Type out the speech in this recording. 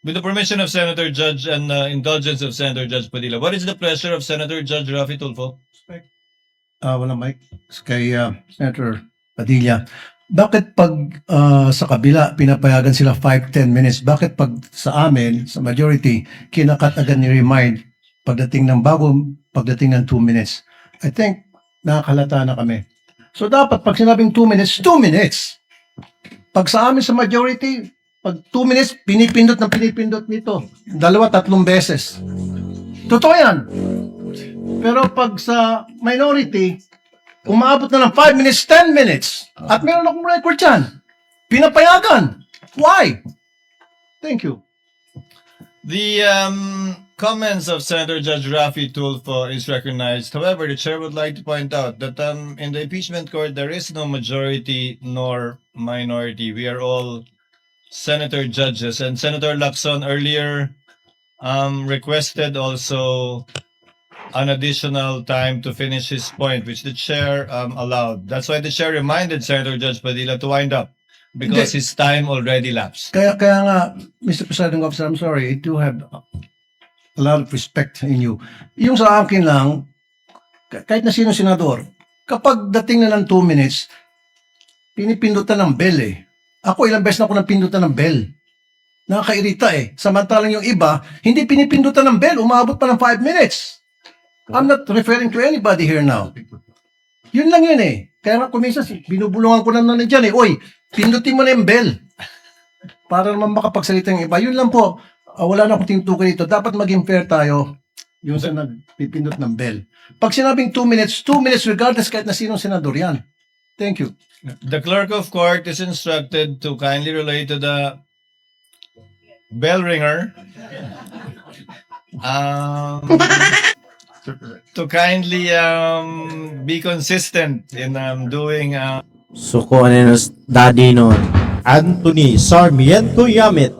With the permission of Senator Judge and indulgence of Senator Judge Padilla, what is the pleasure of Senator Judge Rafi Tulfo? Wala mic. Kay Senator Padilla. Bakit pag sa kabila pinapayagan sila 5-10 minutes? Bakit pag sa amin, sa majority, kinakat agad ni remind pagdating ng pagdating ng 2 minutes? I think nakakalata na kami. So dapat pag sinabing 2 minutes, 2 minutes. Pag sa amin sa majority, pag 2 minutes, pinipindot nito. 2-3 beses. Totoo yan. Pero pag sa minority, umaabot na ng 5 minutes, 10 minutes. At meron akong record yan. Pinapayagan. Why? Thank you. The comments of Senator Judge Rafi Tulfo is recognized. However, the chair would like to point out that in the impeachment court, there is no majority nor minority. We are all senator judges. And Senator Lacson earlier requested also an additional time to finish his point, which the chair allowed. That's why the chair reminded Senator Judge Padilla to wind up because his time already lapsed. Kaya nga, Mr. Presiding Officer, I'm sorry, I do have a lot of respect in you. Yung sa akin lang, kahit na sino senador, kapag dating na ng 2 minutes, pinipindutan ng bell eh. Ako ilang beses na ako napindutan ng bell. Nakakairita eh. Samantalang yung iba, hindi pinipindutan ng bell, umabot pa ng 5 minutes. I'm not referring to anybody here now. Yun lang yun eh. Kaya nga kumisas, binubulungan ko na dyan eh. Oy, pindutin mo na yung bell. Para naman makapagsalita yung iba. Yun lang po. Wala na akong tinutukoy dito. Dapat maging fair tayo yung sa nagpipindot ng bell. Pag sinabing 2 minutes, 2 minutes regardless kahit na sinong senador yan. Thank you. The clerk of court is instructed to kindly relate to the bell ringer to kindly be consistent in doing Suko Nenos Daddy noon, Anthony Sarmiento Yamit.